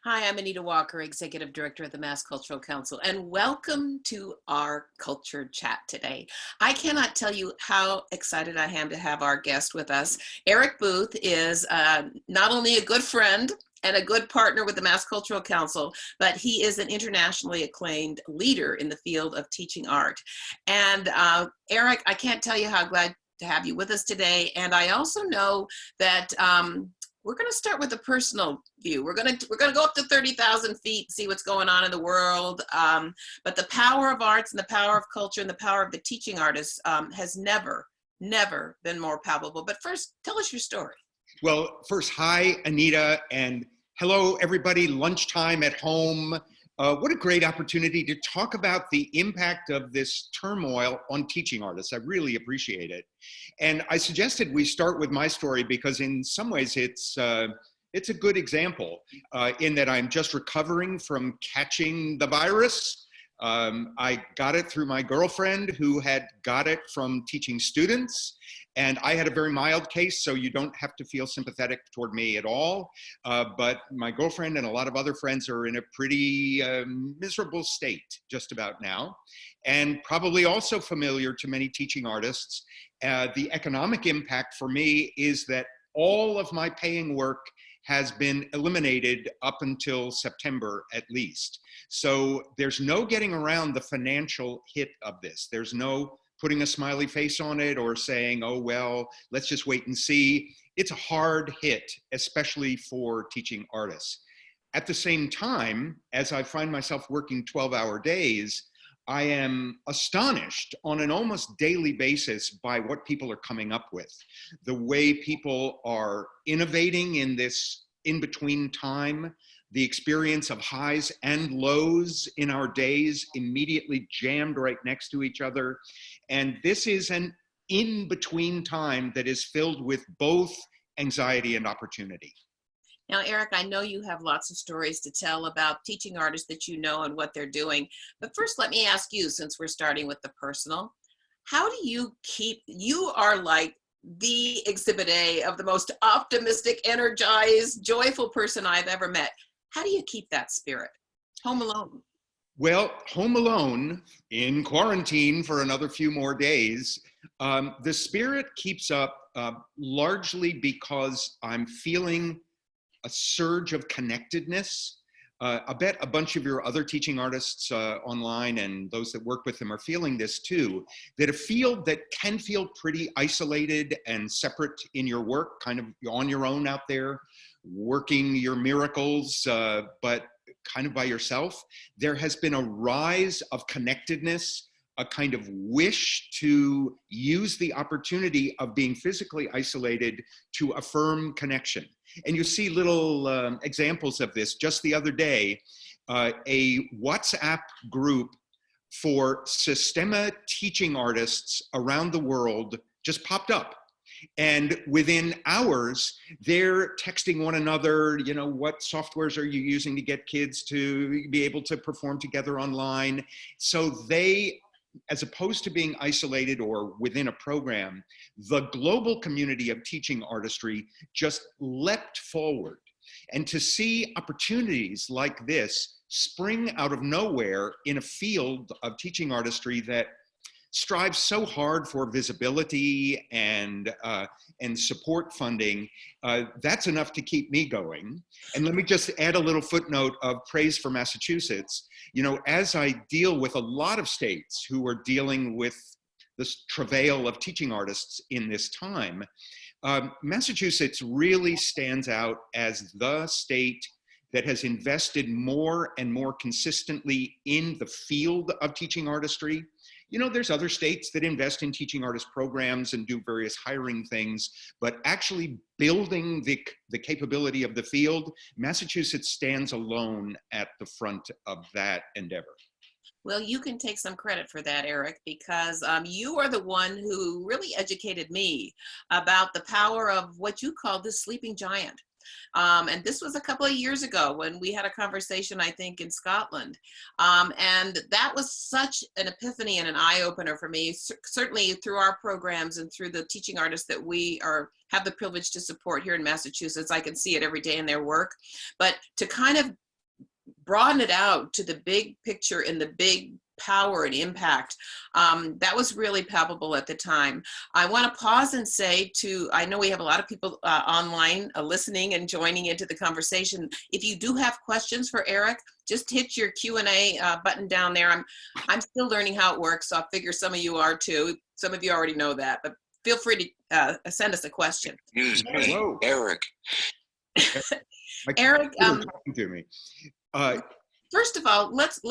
Hi, I'm Anita Walker, Executive Director of the Mass Cultural Council, and welcome to our Culture Chat today. I cannot tell you how excited I am to have our guest with us. Eric Booth is not only a good friend and a good partner with the Mass Cultural Council, but he is an internationally acclaimed leader in the field of teaching art. And Eric, I can't tell you how glad to have you with us today. And I also know that we're going to start with a personal view. We're going to go up to 30,000 feet, see what's going on in the world. But the power of arts and the power of culture and the power of the teaching artists has never been more palpable. But first, tell us your story. Well, first, hi, Anita, and hello, everybody. Lunchtime at home. What a great opportunity to talk about the impact of this turmoil on teaching artists. I really appreciate it. And I suggested we start with my story because in some ways it's a good example in that I'm just recovering from catching the virus. I got it through my girlfriend who had got it from teaching students. And I had a very mild case, so you don't have to feel sympathetic toward me at all. But my girlfriend and a lot of other friends are in a pretty miserable state just about now. And probably also familiar to many teaching artists, the economic impact for me is that all of my paying work has been eliminated up until September at least. So there's no getting around the financial hit of this. There's no putting a smiley face on it or saying, oh, well, let's just wait and see. It's a hard hit, especially for teaching artists. At the same time, as I find myself working 12-hour days, I am astonished on an almost daily basis by what people are coming up with. The way people are innovating in this in-between time, the experience of highs and lows in our days immediately jammed right next to each other. And this is an in-between time that is filled with both anxiety and opportunity. Now, Eric, I know you have lots of stories to tell about teaching artists that you know and what they're doing. But first, let me ask you, since we're starting with the personal, how do you are like the exhibit A of the most optimistic, energized, joyful person I've ever met. How do you keep that spirit? Home alone. Well, home alone in quarantine for another few more days, the spirit keeps up largely because I'm feeling a surge of connectedness. I bet a bunch of your other teaching artists online and those that work with them are feeling this too, that a field that can feel pretty isolated and separate in your work, kind of on your own out there, working your miracles, but kind of by yourself, there has been a rise of connectedness, a kind of wish to use the opportunity of being physically isolated to affirm connection. And you see little examples of this. Just the other day, a WhatsApp group for Sistema teaching artists around the world just popped up. And within hours, they're texting one another, you know, what softwares are you using to get kids to be able to perform together online? So they, as opposed to being isolated or within a program, the global community of teaching artistry just leapt forward. And to see opportunities like this spring out of nowhere in a field of teaching artistry that strives so hard for visibility and support funding, that's enough to keep me going. And let me just add a little footnote of praise for Massachusetts. You know, as I deal with a lot of states who are dealing with this travail of teaching artists in this time, Massachusetts really stands out as the state that has invested more and more consistently in the field of teaching artistry. You know, there's other states that invest in teaching artist programs and do various hiring things, but actually building the capability of the field, Massachusetts stands alone at the front of that endeavor. Well, you can take some credit for that, Eric, because you are the one who really educated me about the power of what you call the sleeping giant. And this was a couple of years ago when we had a conversation, I think, in Scotland. And that was such an epiphany and an eye-opener for me, certainly through our programs and through the teaching artists that we have the privilege to support here in Massachusetts. I can see it every day in their work. But to kind of broaden it out to the big picture and the big power and impact. That was really palpable at the time. I want to pause and say I know we have a lot of people online listening and joining into the conversation. If you do have questions for Eric, just hit your Q&A button down there. I'm still learning how it works, so I figure some of you are too. Some of you already know that, but feel free to send us a question. Hello, Eric. Eric, talking to me. First of all, let's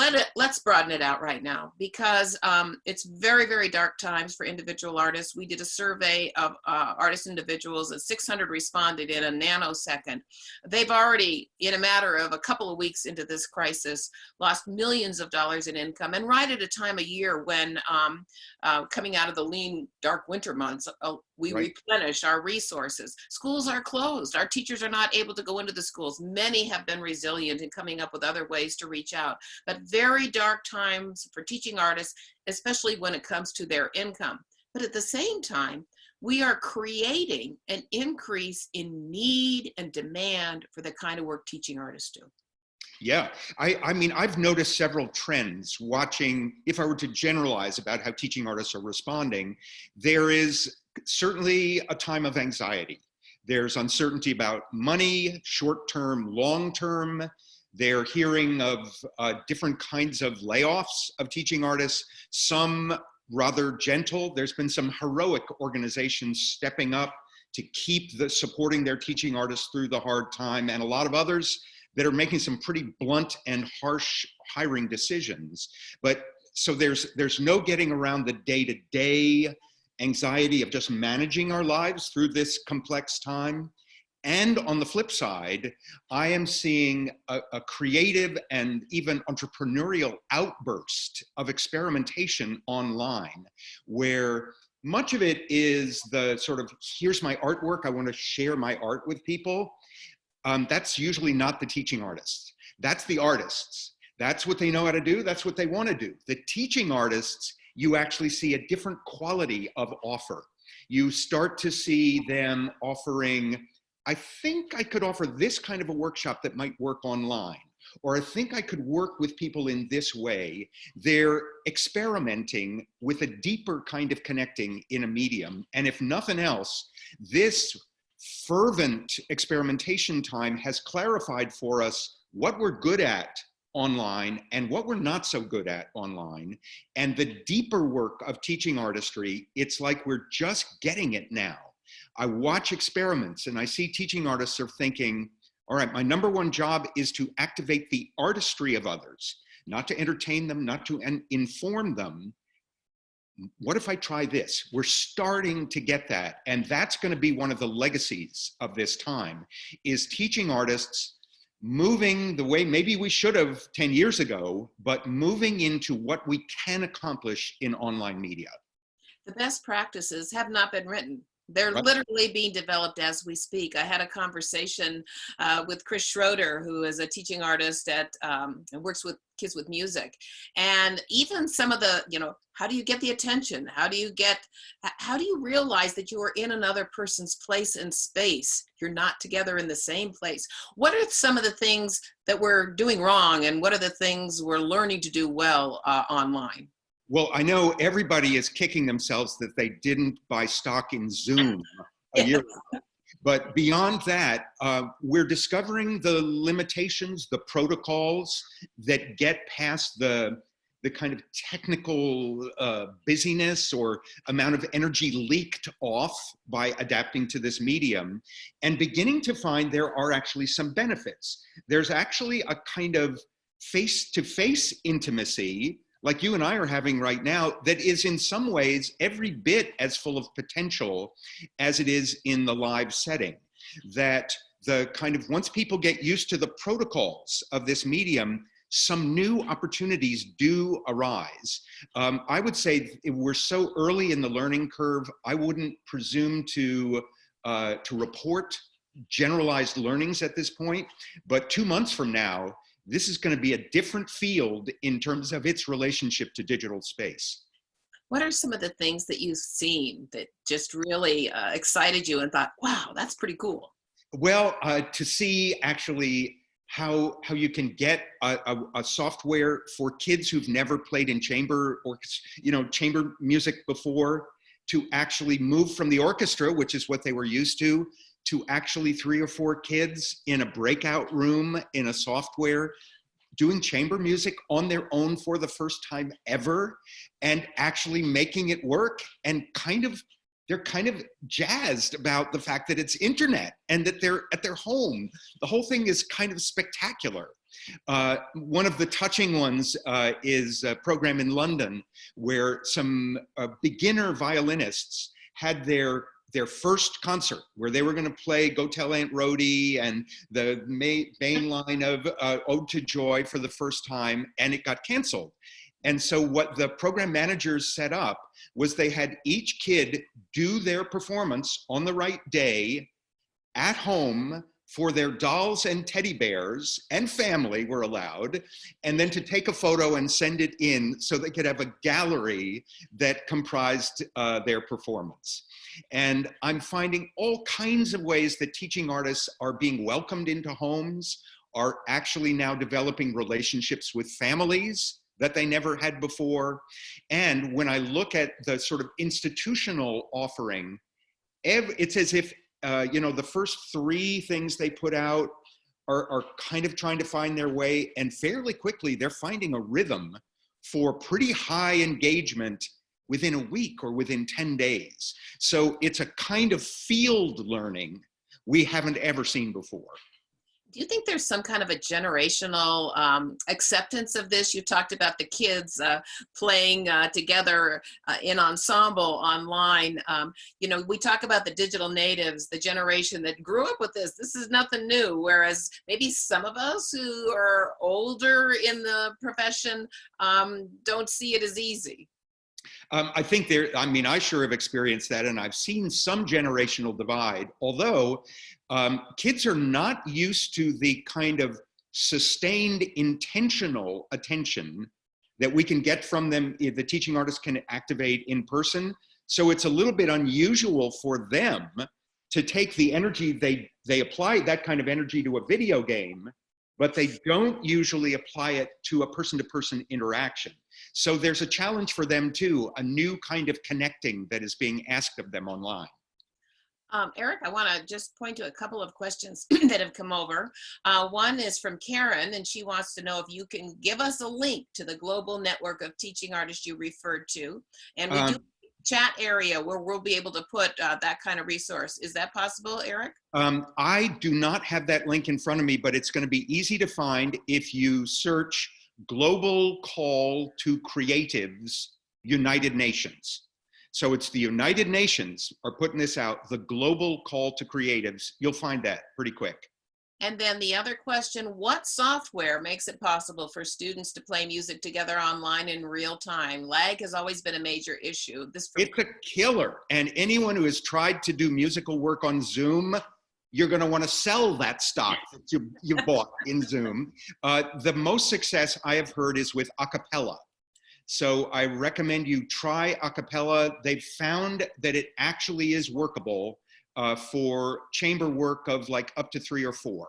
broaden it out right now, because it's very, very dark times for individual artists. We did a survey of artist individuals, and 600 responded in a nanosecond. They've already, in a matter of a couple of weeks into this crisis, lost millions of dollars in income, and right at a time of year when coming out of the lean, dark winter months, we replenish our resources. Schools are closed. Our teachers are not able to go into the schools. Many have been resilient in coming up with other ways to reach out, but very dark times for teaching artists, especially when it comes to their income. But at the same time, we are creating an increase in need and demand for the kind of work teaching artists do. Yeah, I mean, I've noticed several trends watching, if I were to generalize about how teaching artists are responding. There is certainly a time of anxiety. There's uncertainty about money, short-term, long-term. They're hearing of different kinds of layoffs of teaching artists, some rather gentle. There's been some heroic organizations stepping up to keep supporting their teaching artists through the hard time, and a lot of others that are making some pretty blunt and harsh hiring decisions. But so there's no getting around the day-to-day anxiety of just managing our lives through this complex time. And on the flip side, I am seeing a creative and even entrepreneurial outburst of experimentation online, where much of it is the sort of, here's my artwork, I want to share my art with people. That's usually not the teaching artists. That's the artists. That's what they know how to do. That's what they want to do. The teaching artists, you actually see a different quality of offer. You start to see them offering, I think I could offer this kind of a workshop that might work online, or I think I could work with people in this way. They're experimenting with a deeper kind of connecting in a medium. And if nothing else, this fervent experimentation time has clarified for us what we're good at online and what we're not so good at online. And the deeper work of teaching artistry, it's like we're just getting it now. I watch experiments and I see teaching artists are thinking, all right, my number one job is to activate the artistry of others, not to entertain them, not to inform them. What if I try this? We're starting to get that. And that's going to be one of the legacies of this time, is teaching artists moving the way maybe we should have 10 years ago, but moving into what we can accomplish in online media. The best practices have not been written. They're literally being developed as we speak. I had a conversation with Chris Schroeder, who is a teaching artist and works with kids with music. And even some of the, how do you get the attention? How do you realize that you are in another person's place and space? You're not together in the same place. What are some of the things that we're doing wrong, and what are the things we're learning to do well online? Well, I know everybody is kicking themselves that they didn't buy stock in Zoom a year ago. But beyond that, we're discovering the limitations, the protocols that get past the kind of technical busyness or amount of energy leaked off by adapting to this medium, and beginning to find there are actually some benefits. There's actually a kind of face-to-face intimacy like you and I are having right now, that is in some ways every bit as full of potential as it is in the live setting. That the kind of, once people get used to the protocols of this medium, some new opportunities do arise. I would say we're so early in the learning curve, I wouldn't presume to report generalized learnings at this point, but 2 months from now, this is going to be a different field in terms of its relationship to digital space. What are some of the things that you've seen that just really excited you and thought, wow, that's pretty cool? Well, to see actually how you can get a software for kids who've never played in chamber or chamber music before, to actually move from the orchestra, which is what they were used to actually 3 or 4 kids in a breakout room in a software doing chamber music on their own for the first time ever, and actually making it work, and they're kind of jazzed about the fact that it's internet and that they're at their home. The whole thing is kind of spectacular. One of the touching ones is a program in London where some beginner violinists had their first concert, where they were going to play Go Tell Aunt Rhody and the main line of Ode to Joy for the first time, and it got canceled. And so what the program managers set up was they had each kid do their performance on the right day at home for their dolls and teddy bears, and family were allowed, and then to take a photo and send it in so they could have a gallery that comprised their performance. And I'm finding all kinds of ways that teaching artists are being welcomed into homes, are actually now developing relationships with families that they never had before. And when I look at the sort of institutional offering, it's as if the first 3 things they put out are kind of trying to find their way, and fairly quickly they're finding a rhythm for pretty high engagement within a week or within 10 days. So it's a kind of field learning we haven't ever seen before. Do you think there's some kind of a generational acceptance of this? You talked about the kids playing together in ensemble online. We talk about the digital natives, the generation that grew up with this. This is nothing new, whereas maybe some of us who are older in the profession don't see it as easy. I think I sure have experienced that, and I've seen some generational divide, although kids are not used to the kind of sustained intentional attention that we can get from them, the teaching artists can activate in person. So it's a little bit unusual for them to take the energy, they apply that kind of energy to a video game, but they don't usually apply it to a person-to-person interaction. So there's a challenge for them too, a new kind of connecting that is being asked of them online. Eric, I want to just point to a couple of questions that have come over. One is from Karen, and she wants to know if you can give us a link to the global network of teaching artists you referred to. And we do chat area where we'll be able to put that kind of resource. Is that possible, Eric? I do not have that link in front of me, but it's going to be easy to find if you search Global Call to Creatives, United Nations. So it's the United Nations are putting this out, the Global Call to Creatives. You'll find that pretty quick. And then the other question, what software makes it possible for students to play music together online in real time? Lag has always been a major issue. It's a killer. And anyone who has tried to do musical work on Zoom, you're going to want to sell that stock that you bought in Zoom. The most success I have heard is with a cappella. So I recommend you try a cappella. They've found that it actually is workable for chamber work of like up to 3 or 4.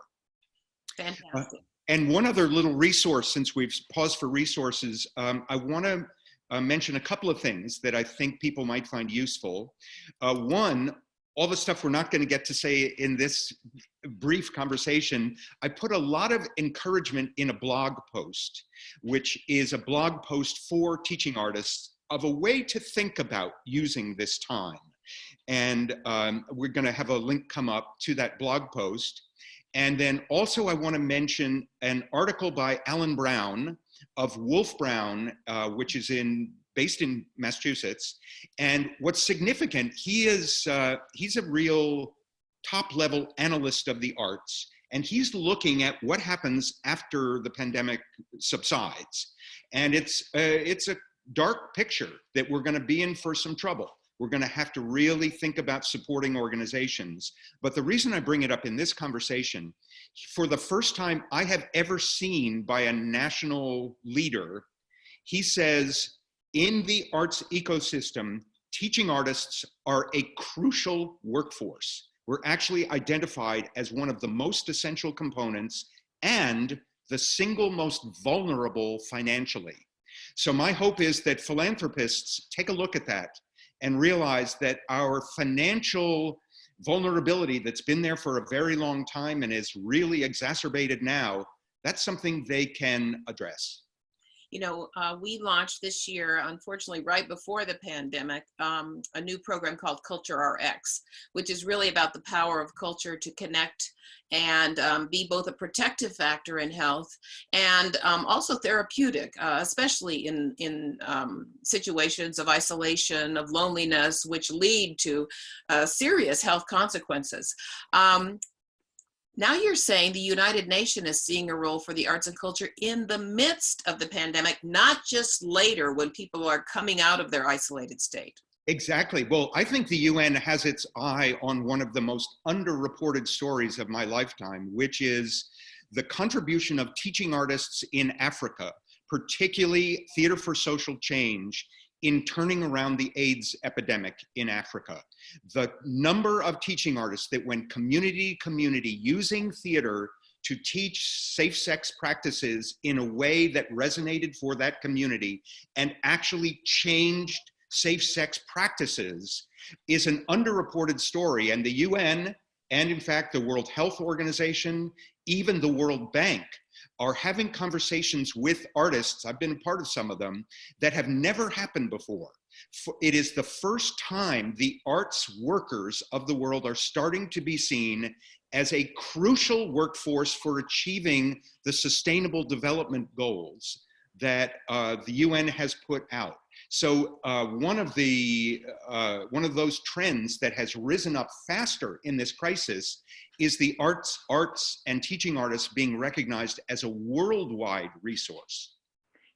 Fantastic. And one other little resource, since we've paused for resources, I want to mention a couple of things that I think people might find useful. One, all the stuff we're not going to get to say in this brief conversation, I put a lot of encouragement in a blog post, which is a blog post for teaching artists of a way to think about using this time. And we're going to have a link come up to that blog post. And then also I want to mention an article by Alan Brown of Wolf Brown, which is based in Massachusetts. And what's significant, he's a real top-level analyst of the arts, and he's looking at what happens after the pandemic subsides. And it's a dark picture that we're going to be in for some trouble. We're going to have to really think about supporting organizations. But the reason I bring it up in this conversation, for the first time I have ever seen by a national leader, he says, in the arts ecosystem, teaching artists are a crucial workforce. We're actually identified as one of the most essential components and the single most vulnerable financially. So my hope is that philanthropists take a look at that and realize that our financial vulnerability that's been there for a very long time and is really exacerbated now, that's something they can address. You know, we launched this year, unfortunately, right before the pandemic, a new program called Culture RX, which is really about the power of culture to connect and be both a protective factor in health and also therapeutic, especially in situations of isolation, of loneliness, which lead to serious health consequences. Now you're saying the United Nations is seeing a role for the arts and culture in the midst of the pandemic, not just later when people are coming out of their isolated state. Exactly. Well, I think the UN has its eye on one of the most underreported stories of my lifetime, which is the contribution of teaching artists in Africa, particularly Theater for Social Change, in turning around the AIDS epidemic in Africa. The number of teaching artists that went community to community using theater to teach safe sex practices in a way that resonated for that community and actually changed safe sex practices is an underreported story. And the UN, and in fact the World Health Organization, even the World Bank, are having conversations with artists, I've been a part of some of them, that have never happened before. It is the first time the arts workers of the world are starting to be seen as a crucial workforce for achieving the sustainable development goals that the UN has put out. So one of those trends that has risen up faster in this crisis is the arts and teaching artists being recognized as a worldwide resource.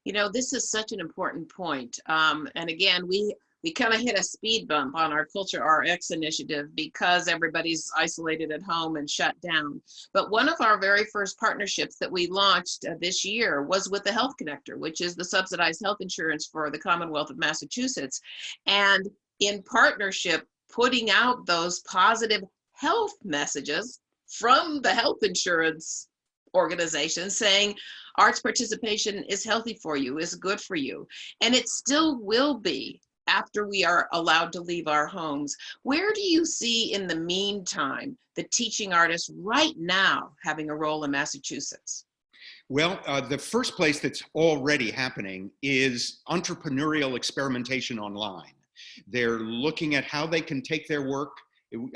You know, this is such an important point. And again, we kind of hit a speed bump on our Culture RX initiative because everybody's isolated at home and shut down. But one of our very first partnerships that we launched this year was with the Health Connector, which is the subsidized health insurance for the Commonwealth of Massachusetts. And in partnership, putting out those positive health messages from the health insurance organization saying arts participation is healthy for you, is good for you. And it still will be after we are allowed to leave our homes. Where do you see in the meantime the teaching artists right now having a role in Massachusetts? Well, the first place that's already happening is entrepreneurial experimentation online. They're looking at how they can take their work.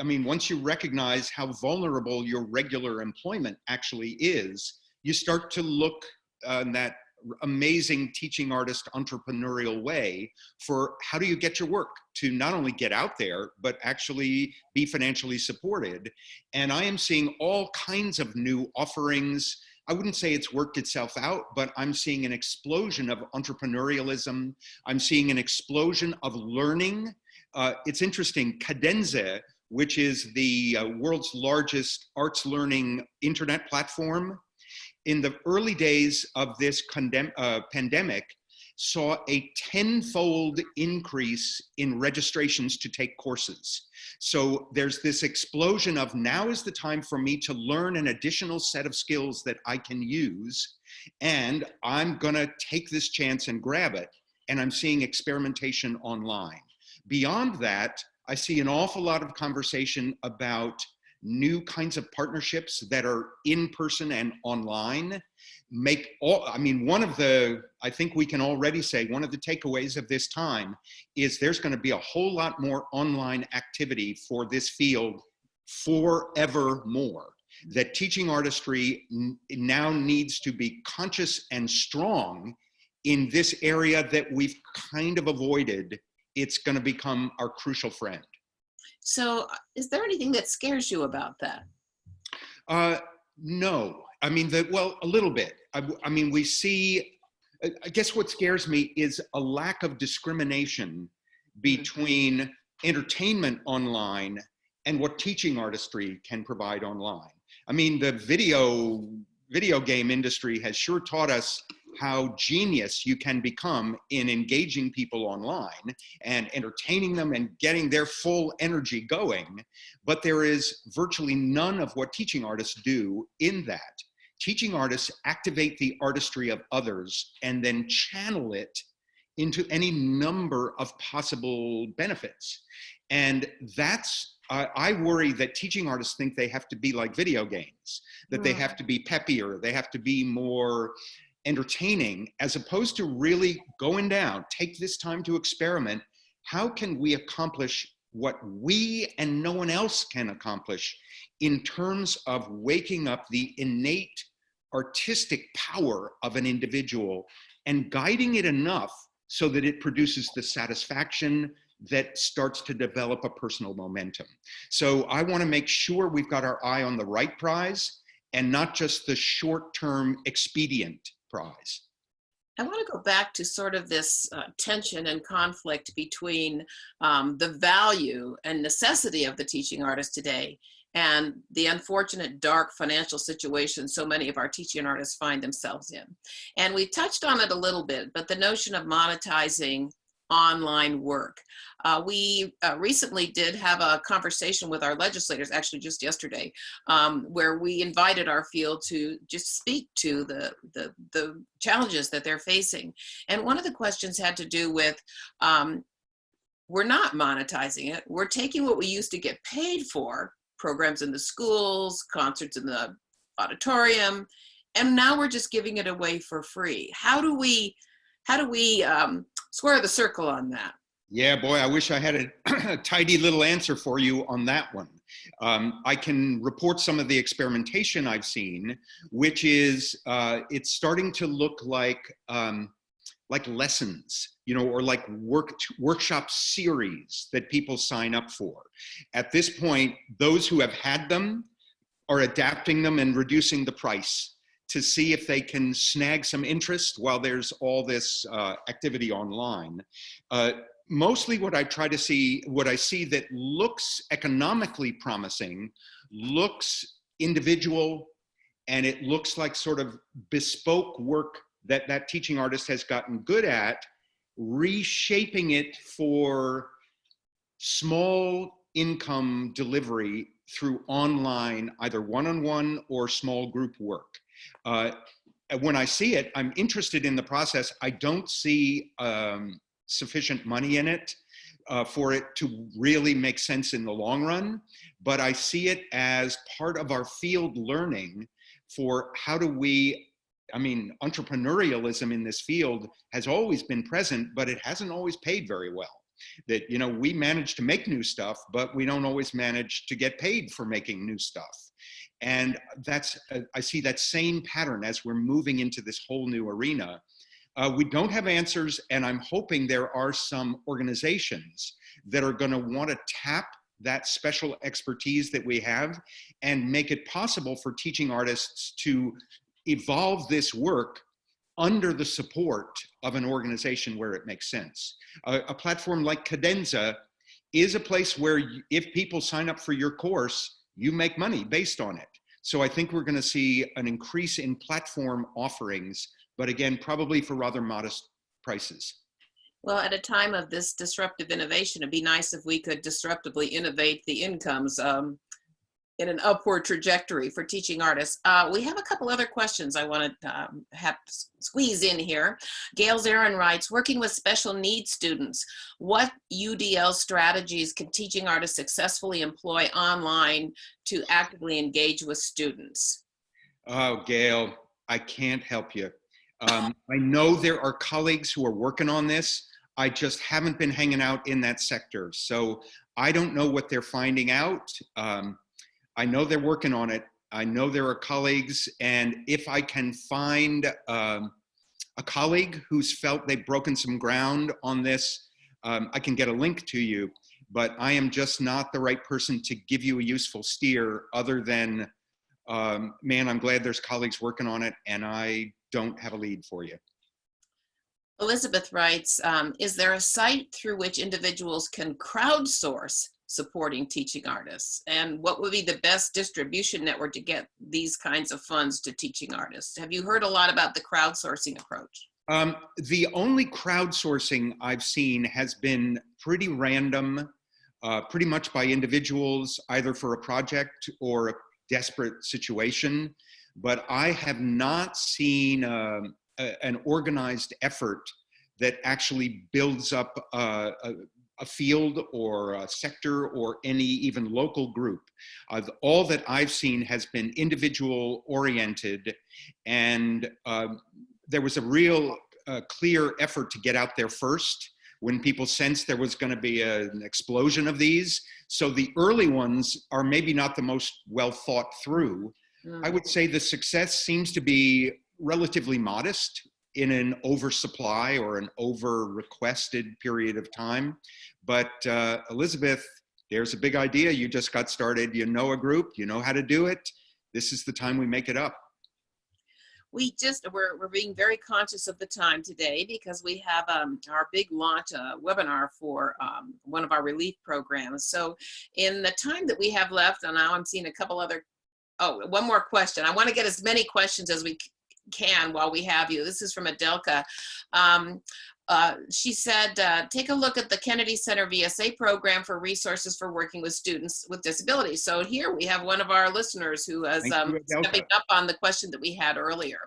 I mean, once you recognize how vulnerable your regular employment actually is, you start to look in that amazing teaching artist entrepreneurial way for how do you get your work to not only get out there, but actually be financially supported. And I am seeing all kinds of new offerings. I wouldn't say it's worked itself out, but I'm seeing an explosion of entrepreneurialism. I'm seeing an explosion of learning. It's interesting, Cadenza, which is the world's largest arts learning internet platform, in the early days of this pandemic, saw a 10-fold increase in registrations to take courses. So there's this explosion of now is the time for me to learn an additional set of skills that I can use, and I'm gonna take this chance and grab it, and I'm seeing experimentation online. Beyond that, I see an awful lot of conversation about new kinds of partnerships that are in person and online. I think we can already say one of the takeaways of this time is there's going to be a whole lot more online activity for this field forevermore. That teaching artistry now needs to be conscious and strong in this area that we've kind of avoided. It's going to become our crucial friend. So is there anything that scares you about that? No, I mean, a little bit. I mean, we see, I guess what scares me is a lack of discrimination between entertainment online and what teaching artistry can provide online. I mean, the video game industry has sure taught us how genius you can become in engaging people online and entertaining them and getting their full energy going. But there is virtually none of what teaching artists do in that. teaching artists activate the artistry of others and then channel it into any number of possible benefits. And that's, I worry that teaching artists think they have to be like video games, that they have to be peppier, they have to be more entertaining, as opposed to really going down, take this time to experiment. How can we accomplish what we and no one else can accomplish in terms of waking up the innate artistic power of an individual and guiding it enough so that it produces the satisfaction that starts to develop a personal momentum. So I want to make sure we've got our eye on the right prize and not just the short-term expedient prize. I want to go back to sort of this tension and conflict between the value and necessity of the teaching artist today and the unfortunate dark financial situation so many of our teaching artists find themselves in. And we touched on it a little bit, but the notion of monetizing online work. We recently did have a conversation with our legislators, actually just yesterday, where we invited our field to just speak to the challenges that they're facing. And one of the questions had to do with, we're not monetizing it. We're taking what we used to get paid for, programs in the schools, concerts in the auditorium, and now we're just giving it away for free. How do we square the circle on that? Yeah, boy, I wish I had a tidy little answer for you on that one. I can report some of the experimentation I've seen, which is it's starting to look like lessons, you know, or like workshop series that people sign up for. At this point, those who have had them are adapting them and reducing the price to see if they can snag some interest while there's all this activity online. Mostly what I see that looks economically promising, looks individual, and it looks like sort of bespoke work that teaching artist has gotten good at, reshaping it for small income delivery through online, either one-on-one or small group work. When I see it, I'm interested in the process. I don't see sufficient money in it for it to really make sense in the long run, but I see it as part of our field learning for how do we, I mean, entrepreneurialism in this field has always been present, but it hasn't always paid very well. That, you know, we manage to make new stuff, but we don't always manage to get paid for making new stuff. And that's, I see that same pattern as we're moving into this whole new arena. We don't have answers, and I'm hoping there are some organizations that are going to want to tap that special expertise that we have and make it possible for teaching artists to evolve this work under the support of an organization where it makes sense. A platform like Cadenza is a place where if people sign up for your course, you make money based on it. So I think we're going to see an increase in platform offerings, but again, probably for rather modest prices. Well, at a time of this disruptive innovation, it'd be nice if we could disruptively innovate the incomes in an upward trajectory for teaching artists. We have a couple other questions I want to have squeeze in here. Gail Zarin writes, working with special needs students, what UDL strategies can teaching artists successfully employ online to actively engage with students? Oh, Gail, I can't help you. I know there are colleagues who are working on this. I just haven't been hanging out in that sector. So I don't know what they're finding out. I know they're working on it. I know there are colleagues, and if I can find a colleague who's felt they've broken some ground on this, I can get a link to you, but I am just not the right person to give you a useful steer other than, man, I'm glad there's colleagues working on it, and I don't have a lead for you. Elizabeth writes, is there a site through which individuals can crowdsource supporting teaching artists? And what would be the best distribution network to get these kinds of funds to teaching artists? Have you heard a lot about the crowdsourcing approach? The only crowdsourcing I've seen has been pretty random, pretty much by individuals, either for a project or a desperate situation. but I have not seen an organized effort that actually builds up a field or a sector or any even local group. All that I've seen has been individual oriented, and there was a real clear effort to get out there first when people sensed there was going to be an explosion of these. So the early ones are maybe not the most well thought through. I would say the success seems to be relatively modest in an oversupply or an over requested period of time. But Elizabeth, there's a big idea. You just got started. You know a group, you know how to do it. This is the time we make it up. We're being very conscious of the time today because we have our big launch webinar for one of our relief programs. So in the time that we have left, and now I'm seeing a couple other, one more question. I want to get as many questions as we can while we have you. This is from Adelka. She said, take a look at the Kennedy Center VSA program for resources for working with students with disabilities. So here we have one of our listeners who is stepping up on the question that we had earlier.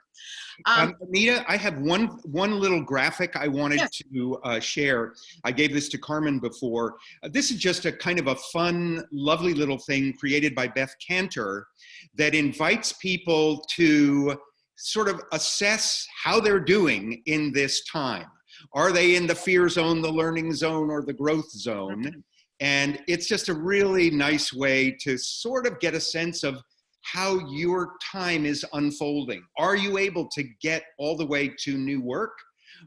Anita, I have one little graphic I wanted to share. I gave this to Carmen before. This is just a kind of a fun, lovely little thing created by Beth Cantor that invites people to sort of assess how they're doing in this time. Are they in the fear zone, the learning zone, or the growth zone? And it's just a really nice way to sort of get a sense of how your time is unfolding. Are you able to get all the way to new work?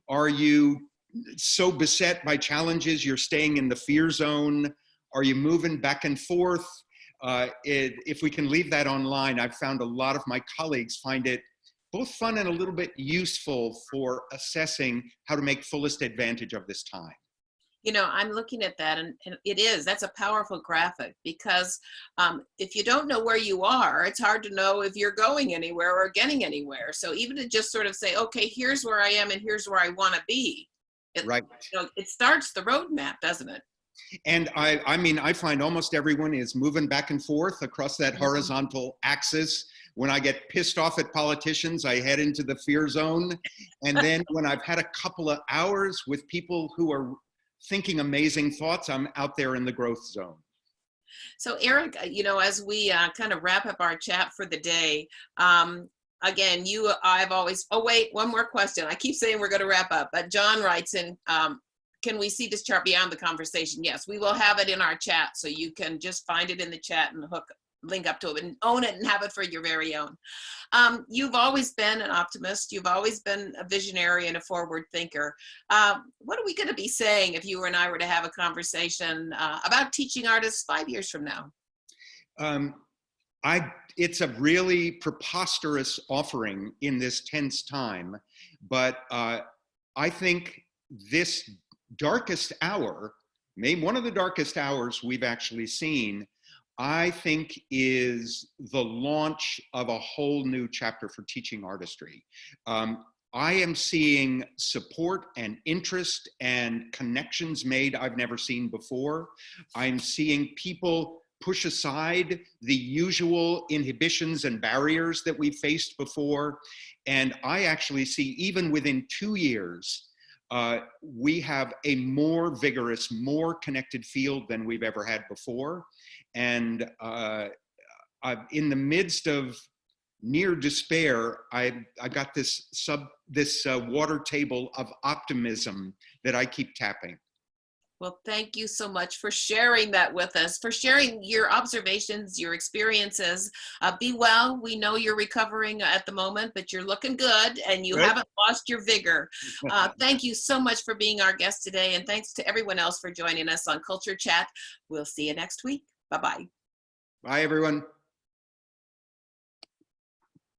Are you so beset by challenges you're staying in the fear zone? Are you moving back and forth? If we can leave that online, I've found a lot of my colleagues find it both fun and a little bit useful for assessing how to make fullest advantage of this time. You know, I'm looking at that, and that's a powerful graphic, because if you don't know where you are, it's hard to know if you're going anywhere or getting anywhere. So even to just sort of say, okay, here's where I am and here's where I want to be. Right. You know, it starts the roadmap, doesn't it? And I mean, I find almost everyone is moving back and forth across that horizontal axis. When I get pissed off at politicians, I head into the fear zone. And then when I've had a couple of hours with people who are thinking amazing thoughts, I'm out there in the growth zone. So Eric, you know, as we kind of wrap up our chat for the day, again, I've always, oh wait, one more question. I keep saying we're going to wrap up, but John writes in, can we see this chart beyond the conversation? Yes, we will have it in our chat, so you can just find it in the chat and link up to it and own it and have it for your very own. You've always been an optimist. You've always been a visionary and a forward thinker. What are we going to be saying if you and I were to have a conversation about teaching artists 5 years from now? It's a really preposterous offering in this tense time, but I think this darkest hour, maybe one of the darkest hours we've actually seen, I think is the launch of a whole new chapter for teaching artistry. I am seeing support and interest and connections made I've never seen before. I'm seeing people push aside the usual inhibitions and barriers that we've faced before. And I actually see, even within 2 years, we have a more vigorous, more connected field than we've ever had before. And in the midst of near despair, I got this water table of optimism that I keep tapping. Well, thank you so much for sharing that with us, for sharing your observations, your experiences. Be well. We know you're recovering at the moment, but you're looking good and you haven't lost your vigor. Thank you so much for being our guest today. And thanks to everyone else for joining us on Culture Chat. We'll see you next week. Bye-bye. Bye, everyone.